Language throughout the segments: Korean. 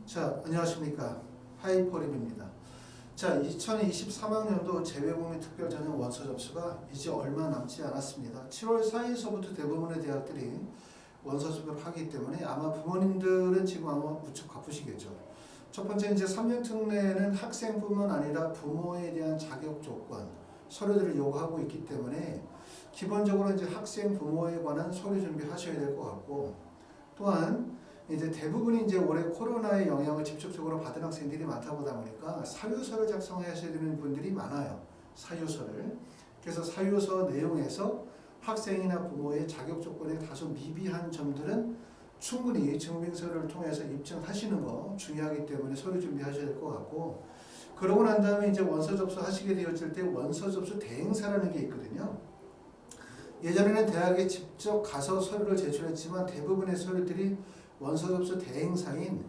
자, 안녕하십니까. 하이퍼립입니다. 자, 2023학년도 재외국민 특별전형 원서 접수가 이제 얼마 남지 않았습니다. 7월 4일서부터 대부분의 대학들이 원서 접수를 하기 때문에 아마 부모님들은 지금 아마 무척 바쁘시겠죠. 첫 번째 이제 3년 특례는 학생뿐만 아니라 부모에 대한 자격 조건, 서류들을 요구하고 있기 때문에 기본적으로 이제 학생 부모에 관한 서류 준비하셔야 될 것 같고, 또한 이제 대부분이 이제 올해 코로나의 영향을 직접적으로 받은 학생들이 많다 보다 보니까 사유서를 작성하셔야 되는 분들이 많아요. 사유서를. 그래서 사유서 내용에서 학생이나 부모의 자격 조건에 다소 미비한 점들은 충분히 증빙서를 통해서 입증하시는 거 중요하기 때문에 서류 준비하셔야 될 것 같고, 그러고 난 다음에 이제 원서 접수하시게 되었을 때 원서 접수 대행사라는 게 있거든요. 예전에는 대학에 직접 가서 서류를 제출했지만 대부분의 서류들이 원서 접수 대행사인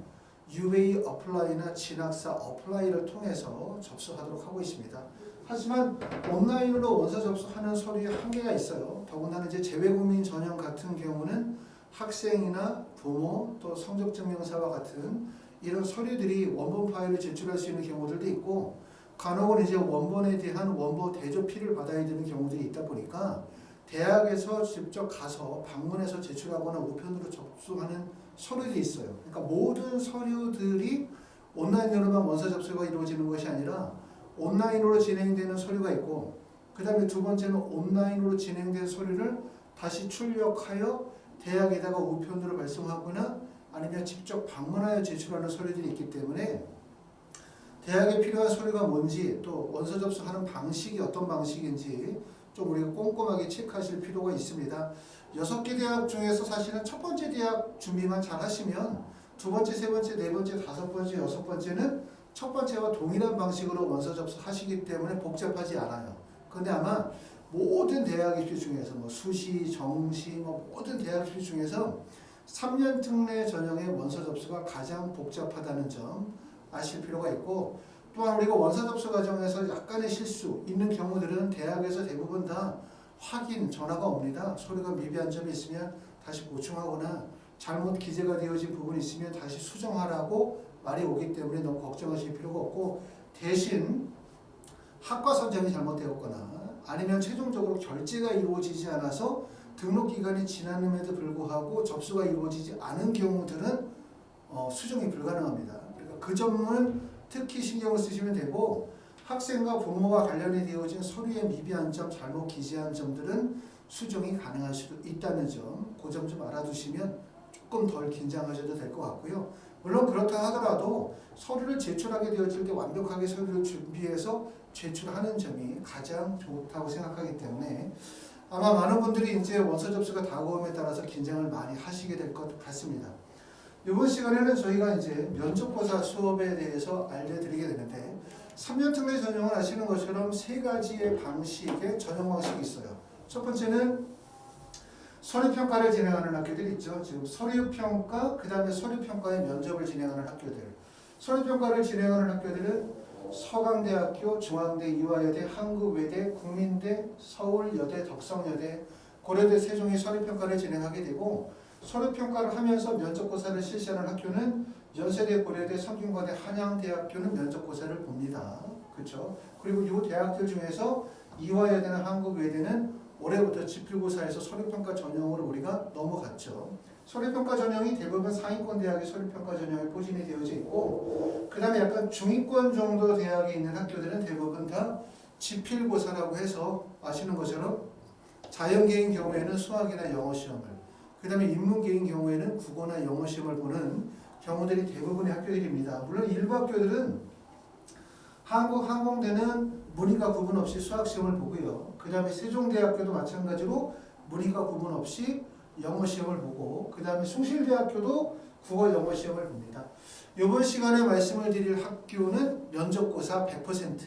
UA 어플라이나 진학사 어플라이를 통해서 접수하도록 하고 있습니다. 하지만 온라인으로 원서 접수하는 서류에 한계가 있어요. 더군다나 이제 재외국민 전형 같은 경우는 학생이나 부모 또 성적증명서와 같은 이런 서류들이 원본 파일을 제출할 수 있는 경우들도 있고, 간혹은 이제 원본에 대한 원본 대조필을 받아야 되는 경우들이 있다 보니까 대학에서 직접 가서 방문해서 제출하거나 우편으로 접수하는 서류들이 있어요. 그러니까 모든 서류들이 온라인으로만 원서 접수가 이루어지는 것이 아니라 온라인으로 진행되는 서류가 있고, 그 다음에 두 번째는 온라인으로 진행된 서류를 다시 출력하여 대학에다가 우편으로 발송하거나 아니면 직접 방문하여 제출하는 서류들이 있기 때문에 대학에 필요한 서류가 뭔지, 또 원서 접수하는 방식이 어떤 방식인지 좀 우리가 꼼꼼하게 체크하실 필요가 있습니다. 6개 대학 중에서 사실은 첫 번째 대학 준비만 잘 하시면 두 번째, 세 번째, 네 번째, 다섯 번째, 여섯 번째는 첫 번째와 동일한 방식으로 원서 접수하시기 때문에 복잡하지 않아요. 그런데 아마 모든 대학 입시 중에서 뭐 수시, 정시, 뭐 모든 대학 입시 중에서 3년 특례 전형의 원서 접수가 가장 복잡하다는 점 아실 필요가 있고, 또한 우리가 원서 접수 과정에서 약간의 실수 있는 경우들은 대학에서 대부분 다 확인 전화가 옵니다. 서류가 미비한 점이 있으면 다시 보충하거나 잘못 기재가 되어진 부분이 있으면 다시 수정하라고 말이 오기 때문에 너무 걱정하실 필요가 없고, 대신 학과 선정이 잘못되었거나 아니면 최종적으로 결제가 이루어지지 않아서 등록 기간이 지났음에도 불구하고 접수가 이루어지지 않은 경우들은 수정이 불가능합니다. 그러니까 그 점은 특히 신경을 쓰시면 되고, 학생과 부모와 관련이 되어진 서류의 미비한 점, 잘못 기재한 점들은 수정이 가능할 수도 있다는 점, 그 점 좀 알아두시면 조금 덜 긴장하셔도 될 것 같고요. 물론 그렇다 하더라도 서류를 제출하게 되어질 때 완벽하게 서류를 준비해서 제출하는 점이 가장 좋다고 생각하기 때문에 아마 많은 분들이 이제 원서 접수가 다가옴에 따라서 긴장을 많이 하시게 될 것 같습니다. 이번 시간에는 저희가 이제 면접고사 수업에 대해서 알려드리게 되는데, 3년 특례 전형을 아시는 것처럼 세 가지의 방식의 전형 방식이 있어요. 첫 번째는 서류평가를 진행하는 학교들이 있죠. 지금 서류평가, 그 다음에 서류평가의 면접을 진행하는 학교들. 서류평가를 진행하는 학교들은 서강대학교, 중앙대, 이화여대, 한국외대, 국민대, 서울여대, 덕성여대, 고려대, 세종이 서류평가를 진행하게 되고, 서류평가를 하면서 면접고사를 실시하는 학교는 연세대, 고려대, 성균관대, 한양대학교는 면접고사를 봅니다. 그렇죠? 그리고 이 대학들 중에서 이화여대나 한국외대는 올해부터 지필고사에서 서류평가 전형으로 우리가 넘어갔죠. 서류평가 전형이 대부분 상위권 대학의 서류평가 전형에 포진이 되어져 있고, 그 다음에 약간 중위권 정도 대학에 있는 학교들은 대부분 다 지필고사라고 해서 아시는 것처럼 자연계인 경우에는 수학이나 영어 시험을, 그 다음에 인문계인 경우에는 국어나 영어 시험을 보는 경우들이 대부분의 학교들입니다. 물론 일부 학교들은 한국항공대는 문의과 구분 없이 수학시험을 보고요. 그 다음에 세종대학교도 마찬가지로 문의과 구분 없이 영어시험을 보고, 그 다음에 숭실대학교도 국어 영어시험을 봅니다. 이번 시간에 말씀을 드릴 학교는 면접고사 100%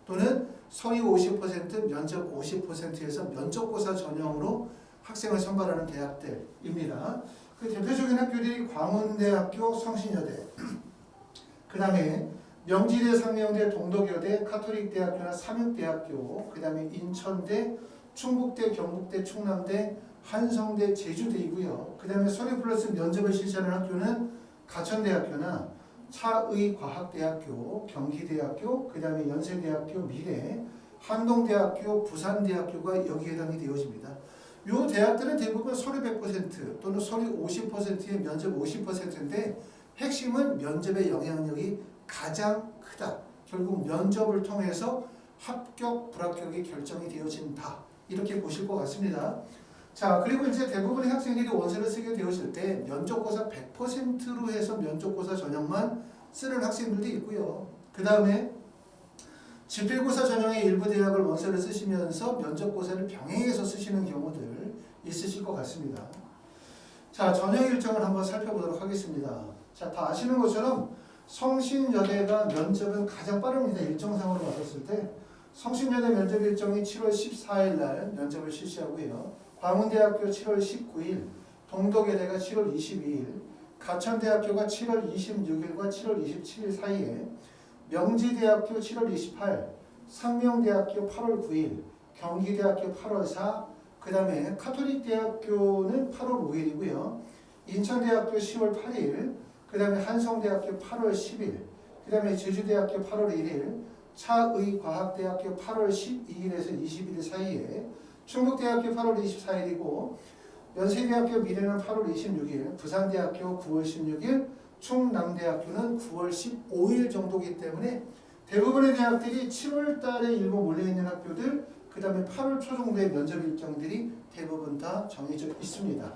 또는 서류 50%, 면접 50%에서 면접고사 전형으로 학생을 선발하는 대학들입니다. 그 대표적인 학교들이 광운대학교, 성신여대, 그 다음에 명지대, 상명대, 동덕여대, 카톨릭대학교나 삼육대학교, 그 다음에 인천대, 충북대, 경북대, 충남대, 한성대, 제주대이고요. 그 다음에 서류 플러스 면접을 실시하는 학교는 가천대학교나 차의과학대학교, 경기대학교, 그 다음에 연세대학교, 미래, 한동대학교, 부산대학교가 여기에 해당이 되어집니다. 이 대학들은 대부분 서류 100% 또는 서류 50%의 면접 50%인데 핵심은 면접의 영향력이 가장 크다. 결국 면접을 통해서 합격, 불합격이 결정이 되어진다. 이렇게 보실 것 같습니다. 자, 그리고 이제 대부분의 학생들이 원서를 쓰게 되었을 때 면접고사 100%로 해서 면접고사 전형만 쓰는 학생들도 있고요. 그 다음에 지필고사 전형의 일부 대학을 원서를 쓰시면서 면접고사를 병행해서 쓰시는 경우들 있으실 것 같습니다. 자, 전형 일정을 한번 살펴보도록 하겠습니다. 자, 다 아시는 것처럼 성신여대가 면접은 가장 빠릅니다. 일정상으로 봤을 때 성신여대 면접 일정이 7월 14일 날 면접을 실시하고요. 광운대학교 7월 19일, 동덕여대가 7월 22일, 가천대학교가 7월 26일과 7월 27일 사이에, 명지대학교 7월 28일, 상명대학교 8월 9일, 경기대학교 8월 4일, 그 다음에 카톨릭대학교는 8월 5일이고요. 인천대학교 10월 8일, 그 다음에 한성대학교 8월 10일, 그 다음에 제주대학교 8월 1일, 차의과학대학교 8월 12일에서 21일 사이에, 충북대학교 8월 24일이고 연세대학교 미래는 8월 26일, 부산대학교 9월 16일, 충남대학교는 9월 15일 정도이기 때문에 대부분의 대학들이 7월 달에 일부 몰려있는 학교들, 그 다음에 8월 초 정도의 면접 일정들이 대부분 다 정해져 있습니다.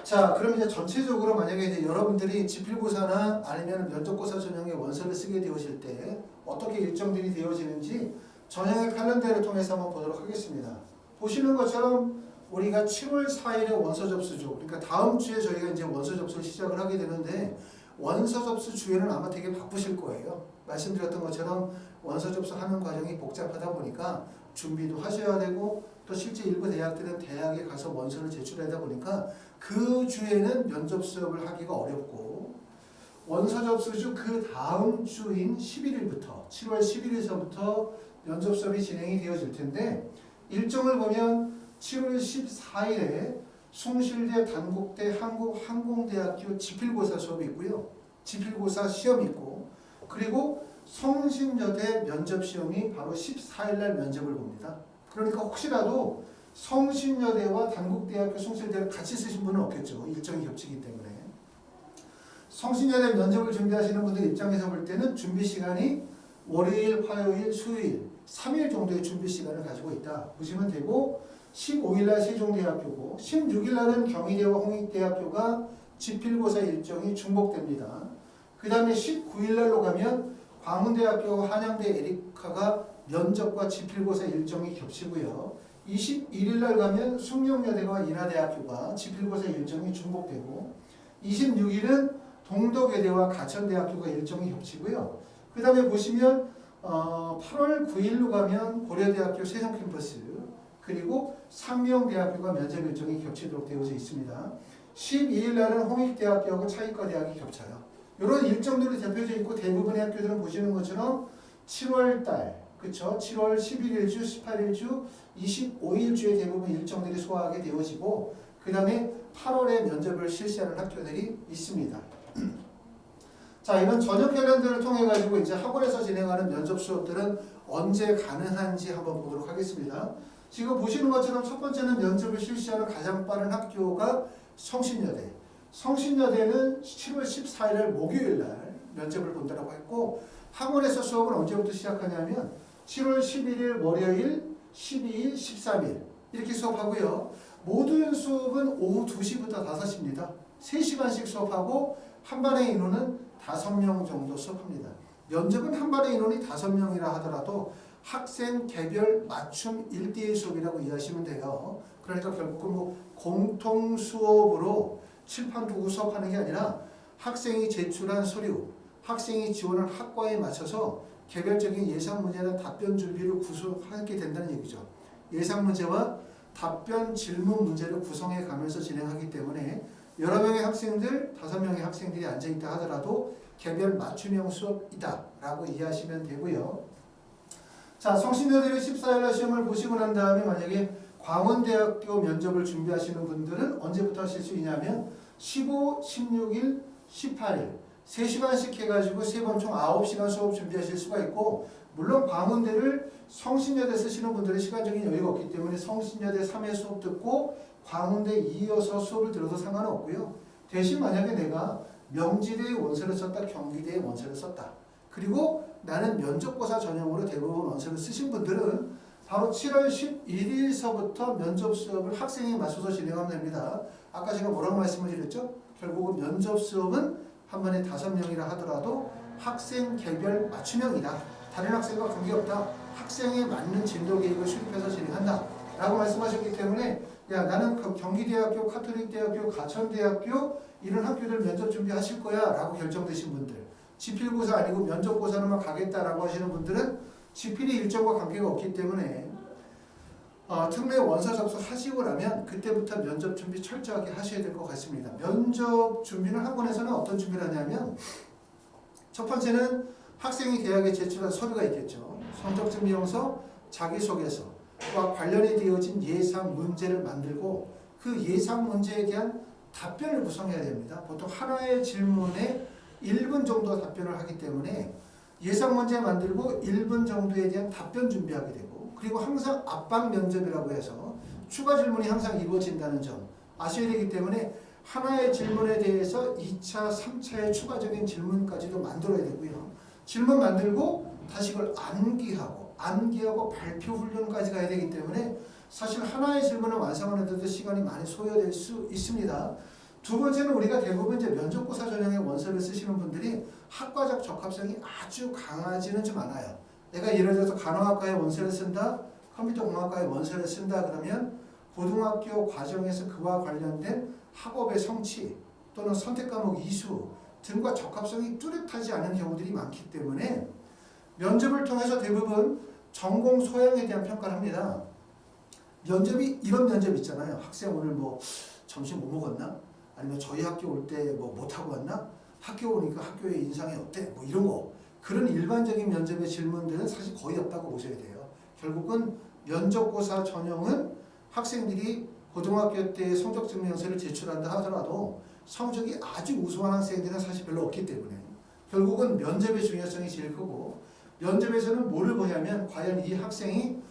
자, 그럼 이제 전체적으로 만약에 이제 여러분들이 지필고사나 아니면 면접고사 전형의 원서를 쓰게 되어질 때 어떻게 일정들이 되어지는지 전형의 칼렌더를 통해서 한번 보도록 하겠습니다. 보시는 것처럼 우리가 7월 4일에 원서 접수죠. 그러니까 다음 주에 저희가 이제 원서 접수를 시작을 하게 되는데 원서 접수 주에는 아마 되게 바쁘실 거예요. 말씀드렸던 것처럼 원서 접수하는 과정이 복잡하다 보니까 준비도 하셔야 되고 또 실제 일부 대학들은 대학에 가서 원서를 제출하다 보니까 그 주에는 면접 수업을 하기가 어렵고 원서 접수주 그 다음 주인 11일부터 7월 11일서부터 면접 수업이 진행이 되어질 텐데 일정을 보면 7월 14일에 숭실대, 단국대, 한국항공대학교 지필고사 수업이 있고요. 지필고사 시험이 있고 그리고 성신여대 면접시험이 바로 14일날 면접을 봅니다. 그러니까 혹시라도 성신여대와 단국대학교, 숭실대를 같이 쓰신 분은 없겠죠. 일정이 겹치기 때문에. 성신여대 면접을 준비하시는 분들 입장에서 볼 때는 준비 시간이 월요일, 화요일, 수요일 3일 정도의 준비 시간을 가지고 있다 보시면 되고 15일날 세종대학교고 16일날은 경희대와 홍익대학교가 지필고사 일정이 중복됩니다. 그 다음에 19일날로 가면 광운대학교와 한양대 에리카가 면접과 지필고사 일정이 겹치고요. 21일날 가면 숭령여대와 인하대학교가 지필고사 일정이 중복되고 26일은 동덕여대와 가천대학교가 일정이 겹치고요. 그 다음에 보시면 8월 9일로 가면 고려대학교 세종캠퍼스 그리고 상명대학교가 면접 일정이 겹치도록 되어져 있습니다. 12일날은 홍익대학교하고 차이과대학이 겹쳐요. 이런 일정들이 대표되어 있고 대부분의 학교들은 보시는 것처럼 7월달, 그쵸? 7월 11일주, 18일주, 25일주에 대부분 일정들이 소화하게 되어지고 그 다음에 8월에 면접을 실시하는 학교들이 있습니다. 자, 이런 전형 캘린더를 통해 가지고 이제 학원에서 진행하는 면접 수업들은 언제 가능한지 한번 보도록 하겠습니다. 지금 보시는 것처럼 첫 번째는 면접을 실시하는 가장 빠른 학교가 성신여대. 성신여대는 7월 14일 목요일 날 면접을 본다고 했고 학원에서 수업은 언제부터 시작하냐면 7월 11일 월요일, 12일, 13일 이렇게 수업하고요. 모든 수업은 오후 2시부터 5시입니다. 3시간씩 수업하고 한 반의 인원은 5명 정도 수업합니다. 면접은 한 반의 인원이 5명이라 하더라도 학생 개별 맞춤 1대1 수업이라고 이해하시면 돼요. 그러니까 결국은 뭐 공통 수업으로 칠판 두고 수업하는 게 아니라 학생이 제출한 서류, 학생이 지원한 학과에 맞춰서 개별적인 예상 문제나 답변 준비를 구성하게 된다는 얘기죠. 예상 문제와 답변 질문 문제를 구성해 가면서 진행하기 때문에 여러 명의 학생들, 5명의 학생들이 앉아있다 하더라도 개별 맞춤형 수업이다 라고 이해하시면 되고요. 자, 성신여대를 14일날 시험을 보시고 난 다음에 만약에 광운대학교 면접을 준비하시는 분들은 언제부터 하실 수 있냐면 15, 16일, 18일 3시간씩 해가지고 3번 총 9시간 수업 준비하실 수가 있고, 물론 광운대를 성신여대 쓰시는 분들은 시간적인 여유가 없기 때문에 성신여대 3회 수업 듣고 광운대 이어서 수업을 들어도 상관없고요. 대신 만약에 내가 명지대의 원서를 썼다, 경기대의 원서를 썼다, 그리고 나는 면접고사 전형으로 대부분 원서를 쓰신 분들은 바로 7월 11일서부터 면접 수업을 학생에 맞춰서 진행하면 됩니다. 아까 제가 뭐라고 말씀을 드렸죠? 결국은 면접 수업은 한 번에 5명이라 하더라도 학생 개별 맞춤형이다. 다른 학생과 관계없다. 학생에 맞는 진도 계획을 수립해서 진행한다. 라고 말씀하셨기 때문에 야, 나는 경기대학교, 카톨릭대학교, 가천대학교 이런 학교들 면접 준비하실 거야 라고 결정되신 분들, 지필고사 아니고 면접고사로만 가겠다라고 하시는 분들은 지필이 일정과 관계가 없기 때문에 특례 원서 접수하시고 나면 그때부터 면접 준비 철저하게 하셔야 될 것 같습니다. 면접 준비는 학원에서는 어떤 준비를 하냐면, 첫 번째는 학생이 대학에 제출한 서류가 있겠죠. 성적증명서, 자기소개서와 관련이 되어진 예상 문제를 만들고 그 예상 문제에 대한 답변을 구성해야 됩니다. 보통 하나의 질문에 1분 정도 답변을 하기 때문에 예상 문제 만들고 1분 정도에 대한 답변 준비하게 되고, 그리고 항상 압박 면접이라고 해서 추가 질문이 항상 이루어진다는 점 아셔야 되기 때문에 하나의 질문에 대해서 2차, 3차의 추가적인 질문까지도 만들어야 되고요. 질문 만들고 다시 그걸 암기하고 발표 훈련까지 가야 되기 때문에 사실 하나의 질문을 완성하는 데도 시간이 많이 소요될 수 있습니다. 두 번째는 우리가 대부분 이제 면접고사 전형의 원서를 쓰시는 분들이 학과적 적합성이 아주 강하지는 좀 않아요. 내가 예를 들어서 간호학과의 원서를 쓴다, 컴퓨터공학과의 원서를 쓴다 그러면 고등학교 과정에서 그와 관련된 학업의 성취 또는 선택과목 이수 등과 적합성이 뚜렷하지 않은 경우들이 많기 때문에 면접을 통해서 대부분 전공 소양에 대한 평가를 합니다. 면접이 이런 면접 있잖아요. 학생 오늘 뭐 점심 뭐 먹었나? 아니면 저희 학교 올 때 뭐 못하고 왔나? 학교 오니까 학교의 인상이 어때? 뭐 이런 거. 그런 일반적인 면접의 질문들은 사실 거의 없다고 보셔야 돼요. 결국은 면접고사 전형은 학생들이 고등학교 때 성적증명서를 제출한다 하더라도 성적이 아주 우수한 학생들은 사실 별로 없기 때문에 결국은 면접의 중요성이 제일 크고, 면접에서는 뭐를 보냐면 과연 이 학생이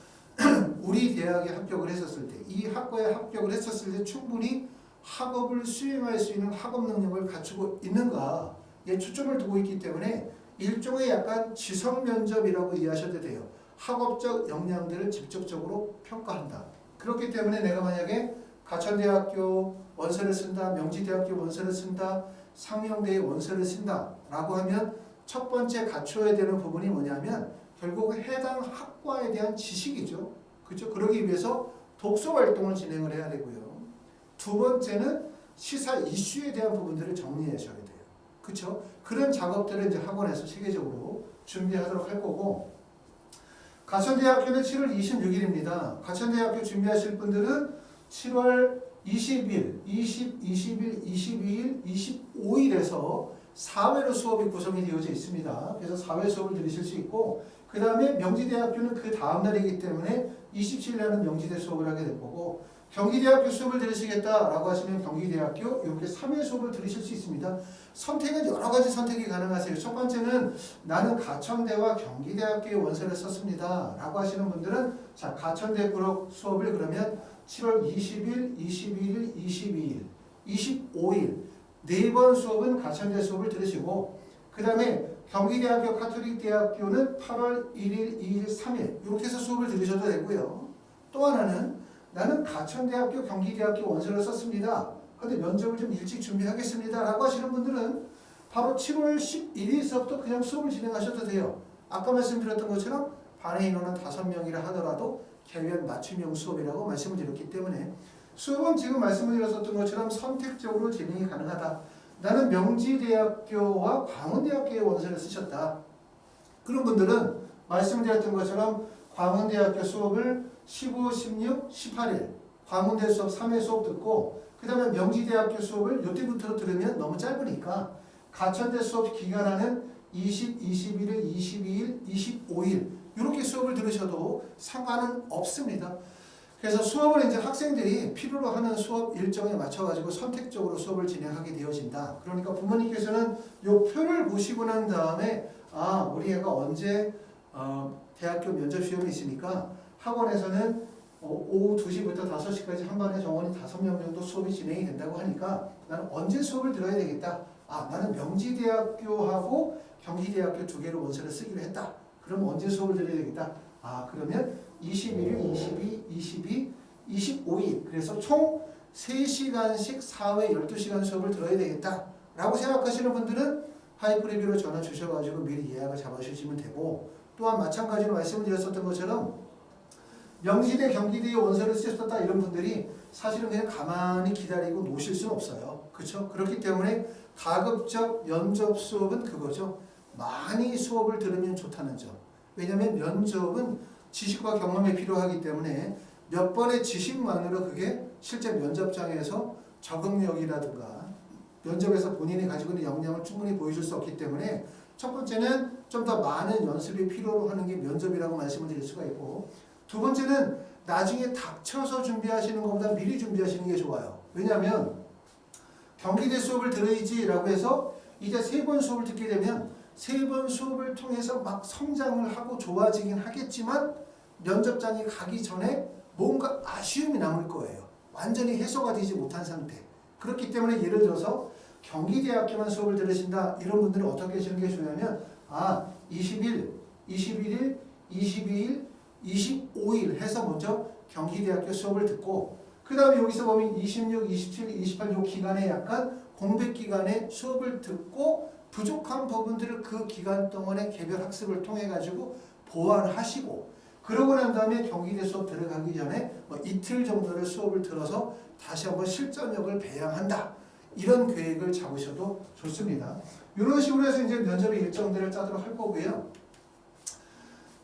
우리 대학에 합격을 했었을 때, 이 학과에 합격을 했었을 때 충분히 학업을 수행할 수 있는 학업 능력을 갖추고 있는가에 초점을 두고 있기 때문에 일종의 약간 지성 면접이라고 이해하셔도 돼요. 학업적 역량들을 직접적으로 평가한다. 그렇기 때문에 내가 만약에 가천대학교 원서를 쓴다, 명지대학교 원서를 쓴다, 상명대의 원서를 쓴다 라고 하면 첫 번째 갖춰야 되는 부분이 뭐냐면 결국 해당 학과에 대한 지식이죠. 그렇죠? 그러기 위해서 독서 활동을 진행을 해야 되고요. 두 번째는 시사 이슈에 대한 부분들을 정리하셔야 돼요. 그렇죠? 그런 작업들을 이제 학원에서 체계적으로 준비하도록 할 거고, 가천대학교는 7월 26일입니다. 가천대학교 준비하실 분들은 7월 20일, 21일, 22일, 25일에서 4회로 수업이 구성이 되어져 있습니다. 그래서 4회 수업을 들으실 수 있고, 그 다음에 명지대학교는 그 다음 날이기 때문에 27일에는 명지대 수업을 하게 될 거고, 경기대학교 수업을 들으시겠다라고 하시면 경기대학교 이렇게 3회 수업을 들으실 수 있습니다. 선택은 여러 가지 선택이 가능하세요. 첫 번째는 나는 가천대와 경기대학교의 원서를 썼습니다 라고 하시는 분들은 자, 가천대 수업을 그러면 7월 20일, 21일, 22일, 25일 4번 수업은 가천대 수업을 들으시고, 그 다음에 경기대학교 카톨릭대학교는 8월 1일, 2일, 3일 이렇게 해서 수업을 들으셔도 되고요. 또 하나는 나는 가천대학교, 경기대학교 원서를 썼습니다. 그런데 면접을 좀 일찍 준비하겠습니다 라고 하시는 분들은 바로 7월 11일서부터 그냥 수업을 진행하셔도 돼요. 아까 말씀드렸던 것처럼 반의 인원은 5명이라 하더라도 개별 맞춤형 수업이라고 말씀을 드렸기 때문에 수업은 지금 말씀을 드렸었던 것처럼 선택적으로 진행이 가능하다. 나는 명지대학교와 광운대학교의 원서를 쓰셨다. 그런 분들은 말씀드렸던 것처럼 광운대학교 수업을 15, 16, 18일 광운대 수업 3회 수업 듣고, 그 다음에 명지대학교 수업을 이때부터 들으면 너무 짧으니까 가천대 수업 기간하는 20, 21일, 22일, 25일 이렇게 수업을 들으셔도 상관은 없습니다. 그래서 수업을 이제 학생들이 필요로 하는 수업 일정에 맞춰가지고 선택적으로 수업을 진행하게 되어진다. 그러니까 부모님께서는 이 표를 보시고 난 다음에 우리 애가 언제 대학교 면접 시험이 있으니까 학원에서는 오후 2시부터 5시까지 한 반에 정원이 5명 정도 수업이 진행이 된다고 하니까 나는 언제 수업을 들어야 되겠다. 나는 명지대학교하고 경기대학교 두 개로 원서를 쓰기로 했다. 그럼 언제 수업을 들어야 되겠다. 그러면 21일, 22, 22, 25일 그래서 총 3시간씩 4회 12시간 수업을 들어야 되겠다 라고 생각하시는 분들은 하이프리뷰로 전화 주셔가지고 미리 예약을 잡아주시면 되고, 또한 마찬가지로 말씀을 드렸었던 것처럼 명지대, 경기대에 원서를 쓰셨다 이런 분들이 사실은 그냥 가만히 기다리고 노실 수는 없어요. 그렇죠? 그렇기 때문에 가급적 면접 수업은 그거죠. 많이 수업을 들으면 좋다는 점. 왜냐하면 면접은 지식과 경험이 필요하기 때문에 몇 번의 지식만으로 그게 실제 면접장에서 적응력이라든가 면접에서 본인이 가지고 있는 역량을 충분히 보여줄 수 없기 때문에 첫 번째는 좀 더 많은 연습이 필요로 하는 게 면접이라고 말씀을 드릴 수가 있고, 두 번째는 나중에 닥쳐서 준비하시는 것보다 미리 준비하시는 게 좋아요. 왜냐하면 경기대 수업을 들어야지라고 해서 이제 3번 수업을 듣게 되면 3번 수업을 통해서 막 성장을 하고 좋아지긴 하겠지만 면접장에 가기 전에 뭔가 아쉬움이 남을 거예요. 완전히 해소가 되지 못한 상태. 그렇기 때문에 예를 들어서 경기대학교만 수업을 들으신다 이런 분들은 어떻게 하시는 게 중요하면 20일, 21일, 22일, 25일 해서 먼저 경기대학교 수업을 듣고 그 다음에 여기서 보면 26, 27, 28 요 기간에 약간 공백 기간에 수업을 듣고 부족한 부분들을 그 기간 동안에 개별 학습을 통해 가지고 보완하시고, 그러고 난 다음에 경기대 수업 들어가기 전에 이틀 정도를 수업을 들어서 다시 한번 실전력을 배양한다. 이런 계획을 잡으셔도 좋습니다. 이런 식으로 해서 이제 면접의 일정들을 짜도록 할 거고요.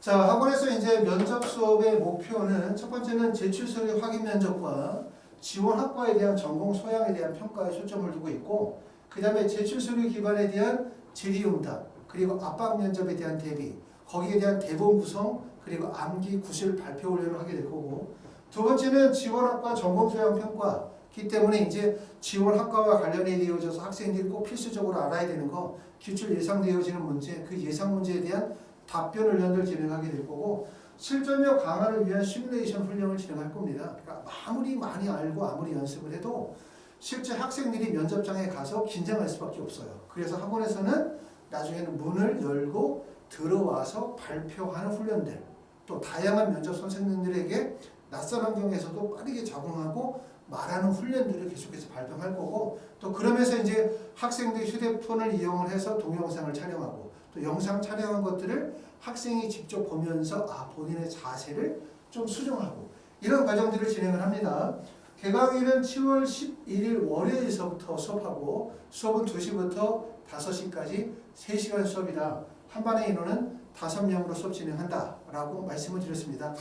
자, 학원에서 이제 면접 수업의 목표는 첫 번째는 제출 서류 확인 면접과 지원 학과에 대한 전공 소양에 대한 평가에 초점을 두고 있고, 그 다음에 제출 서류 기반에 대한 질의응답, 그리고 압박 면접에 대한 대비, 거기에 대한 대본 구성, 그리고 암기 구실 발표 훈련을 하게 될 거고, 두 번째는 지원학과 전공 소양 평가이기 때문에 이제 지원학과와 관련이 되어져서 학생들이 꼭 필수적으로 알아야 되는 거, 기출 예상되어지는 문제, 그 예상 문제에 대한 답변 훈련을 진행하게 될 거고, 실전력 강화를 위한 시뮬레이션 훈련을 진행할 겁니다. 그러니까 아무리 많이 알고 아무리 연습을 해도 실제 학생들이 면접장에 가서 긴장할 수밖에 없어요. 그래서 학원에서는 나중에는 문을 열고 들어와서 발표하는 훈련들, 또 다양한 면접 선생님들에게 낯선 환경에서도 빠르게 적응하고 말하는 훈련들을 계속해서 발표할 거고, 또 그러면서 이제 학생들이 휴대폰을 이용을 해서 동영상을 촬영하고 또 영상 촬영한 것들을 학생이 직접 보면서 본인의 자세를 좀 수정하고 이런 과정들을 진행을 합니다. 개강일은 7월 11일 월요일서부터 수업하고 수업은 2시부터 5시까지 3시간 수업이다. 한 반의 인원은 5명으로 수업 진행한다라고 말씀을 드렸습니다.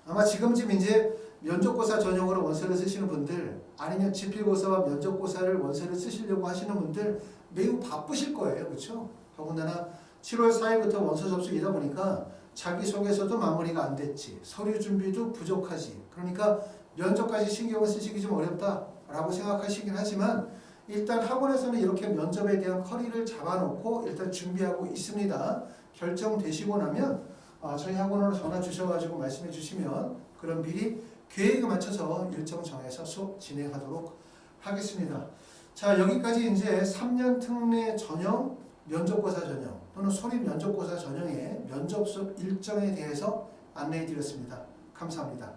아마 지금쯤 이제 면접고사 전용으로 원서를 쓰시는 분들, 아니면 지필고사와 면접고사를 원서를 쓰시려고 하시는 분들 매우 바쁘실 거예요. 그렇죠? 더군다나 7월 4일부터 원서 접수이다 보니까 자기소개서도 마무리가 안 됐지, 서류 준비도 부족하지, 그러니까 면접까지 신경을 쓰시기 좀 어렵다라고 생각하시긴 하지만 일단 학원에서는 이렇게 면접에 대한 커리를 잡아놓고 일단 준비하고 있습니다. 결정되시고 나면 저희 학원으로 전화 주셔가지고 말씀해 주시면 그럼 미리 계획에 맞춰서 일정 정해서 수업 진행하도록 하겠습니다. 자, 여기까지 이제 3년 특례 전형, 면접고사 전형 또는 소립 면접고사 전형의 면접 수업 일정에 대해서 안내해 드렸습니다. 감사합니다.